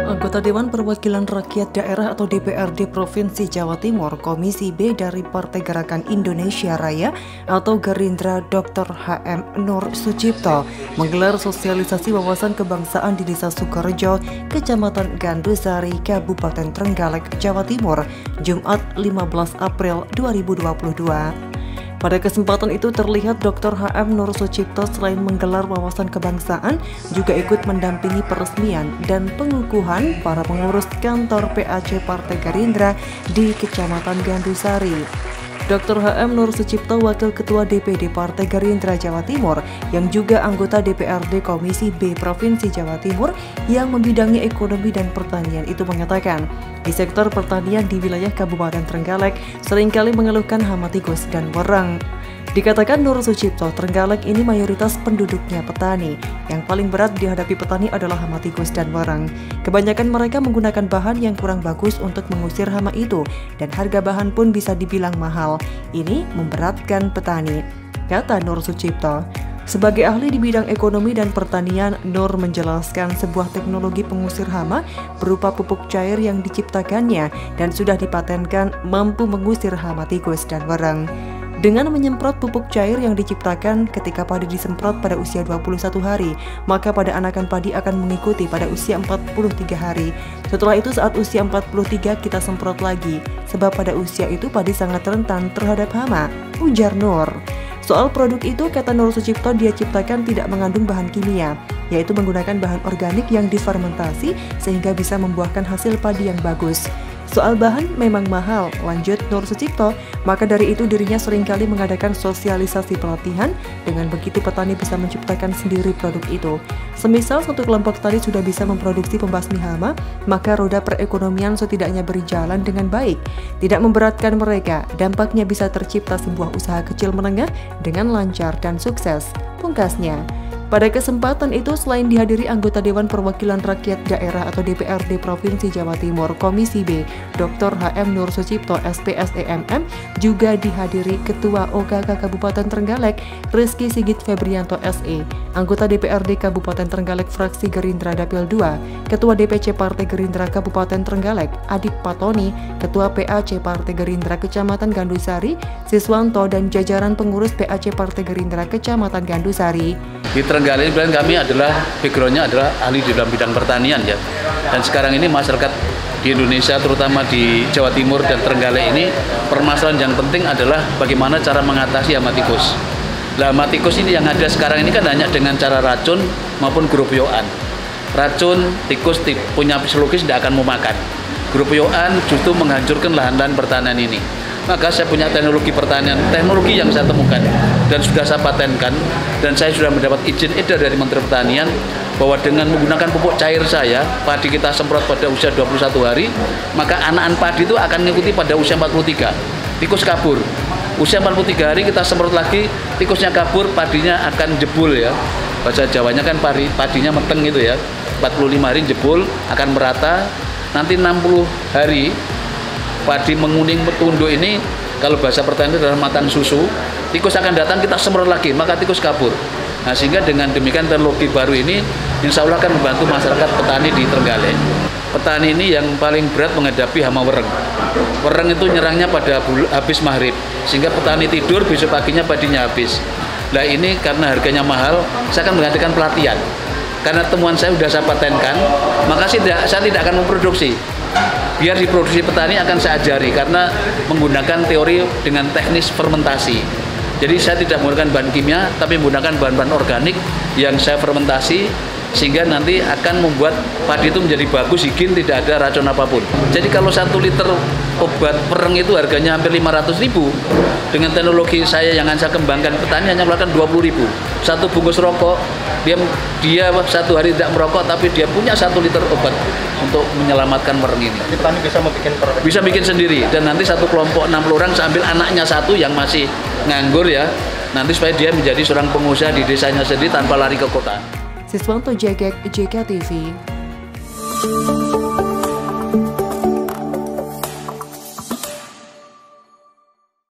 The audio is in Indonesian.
Anggota Dewan Perwakilan Rakyat Daerah atau DPRD Provinsi Jawa Timur Komisi B dari Partai Gerakan Indonesia Raya atau Gerindra Dr. HM Nur Sucipto menggelar sosialisasi wawasan kebangsaan di Desa Sukorejo, Kecamatan Gandusari, Kabupaten Trenggalek, Jawa Timur, Jumat 15 April 2022. Pada kesempatan itu terlihat Dr. HM Nur Sucipto selain menggelar wawasan kebangsaan juga ikut mendampingi peresmian dan pengukuhan para pengurus kantor PAC Partai Gerindra di Kecamatan Gandusari. Dr. HM Nur Sucipto, Wakil Ketua DPD Partai Gerindra Jawa Timur yang juga anggota DPRD Komisi B Provinsi Jawa Timur yang membidangi ekonomi dan pertanian itu mengatakan, di sektor pertanian di wilayah Kabupaten Trenggalek seringkali mengeluhkan hama tikus dan wereng. Dikatakan Nur Sucipto, Trenggalek ini mayoritas penduduknya petani. Yang paling berat dihadapi petani adalah hama tikus dan wereng. Kebanyakan mereka menggunakan bahan yang kurang bagus untuk mengusir hama itu, dan harga bahan pun bisa dibilang mahal. Ini memberatkan petani, kata Nur Sucipto. Sebagai ahli di bidang ekonomi dan pertanian, Nur menjelaskan sebuah teknologi pengusir hama berupa pupuk cair yang diciptakannya dan sudah dipatenkan mampu mengusir hama tikus dan wereng. Dengan menyemprot pupuk cair yang diciptakan ketika padi disemprot pada usia 21 hari, maka pada anakan padi akan mengikuti pada usia 43 hari. Setelah itu saat usia 43 kita semprot lagi, sebab pada usia itu padi sangat rentan terhadap hama, ujar Nur. Soal produk itu, kata Nur Sucipto, dia ciptakan tidak mengandung bahan kimia, yaitu menggunakan bahan organik yang difermentasi sehingga bisa membuahkan hasil padi yang bagus. Soal bahan memang mahal, lanjut Nur Sucipto, maka dari itu dirinya seringkali mengadakan sosialisasi pelatihan, dengan begitu petani bisa menciptakan sendiri produk itu. Semisal satu kelompok tani sudah bisa memproduksi pembasmi hama, maka roda perekonomian setidaknya berjalan dengan baik, tidak memberatkan mereka, dampaknya bisa tercipta sebuah usaha kecil menengah dengan lancar dan sukses, pungkasnya. Pada kesempatan itu, selain dihadiri anggota Dewan Perwakilan Rakyat Daerah atau DPRD Provinsi Jawa Timur Komisi B, Dr. HM Nur Sucipto, SPSEMM, juga dihadiri Ketua OKK Kabupaten Trenggalek, Rizky Sigit Febrianto SE, anggota DPRD Kabupaten Trenggalek Fraksi Gerindra Dapil 2, Ketua DPC Partai Gerindra Kabupaten Trenggalek, Adik Patoni, Ketua PAC Partai Gerindra Kecamatan Gandusari, Siswanto, dan jajaran pengurus PAC Partai Gerindra Kecamatan Gandusari. Di Trenggalek kami adalah backgroundnya adalah ahli di dalam bidang pertanian ya. Dan sekarang ini masyarakat di Indonesia terutama di Jawa Timur dan Trenggalek ini permasalahan yang penting adalah bagaimana cara mengatasi hama tikus. Nah, hama tikus ini yang ada sekarang ini kan hanya dengan cara racun maupun gerupyokan. Racun tikus punya fisiologis tidak akan memakan. Gerupyokan justru menghancurkan lahan-lahan pertanian ini. Maka saya punya teknologi pertanian, teknologi yang saya temukan dan sudah saya patenkan, dan saya sudah mendapat izin edar dari Menteri Pertanian bahwa dengan menggunakan pupuk cair saya, padi kita semprot pada usia 21 hari, maka anakan padi itu akan mengikuti pada usia 43. Tikus kabur. Usia 43 hari kita semprot lagi, tikusnya kabur, padinya akan jebul ya. Bahasa Jawanya kan padinya meteng gitu ya. 45 hari jebul, akan merata. Nanti 60 hari padi menguning tunduk ini, kalau bahasa pertanian adalah makan susu, tikus akan datang, kita semprot lagi, maka tikus kabur. Nah, sehingga dengan demikian teknologi baru ini insya Allah akan membantu masyarakat petani di Trenggalek. Petani ini yang paling berat menghadapi hama wereng. Wereng itu nyerangnya pada habis maghrib, sehingga petani tidur, besok paginya padinya habis. Nah, ini karena harganya mahal, saya akan mengadakan pelatihan. Karena temuan saya sudah saya patenkan, maka saya tidak akan memproduksi. Biar diproduksi petani akan saya ajari karena menggunakan teori dengan teknis fermentasi. Jadi saya tidak menggunakan bahan kimia, tapi menggunakan bahan-bahan organik yang saya fermentasi, sehingga nanti akan membuat padi itu menjadi bagus, higien, tidak ada racun apapun. Jadi kalau 1 liter obat pereng itu harganya hampir 500.000, dengan teknologi saya yang saya kembangkan, petani hanya mengeluarkan 20.000. Satu bungkus rokok, dia 1 hari tidak merokok, tapi dia punya 1 liter obat untuk menyelamatkan wereng ini. Petani bisa membuat produk? Bisa bikin sendiri, dan nanti satu kelompok 60 orang, saya ambil anaknya 1 yang masih nganggur ya, nanti supaya dia menjadi seorang pengusaha di desanya sendiri tanpa lari ke kota. Siswanto JKTV.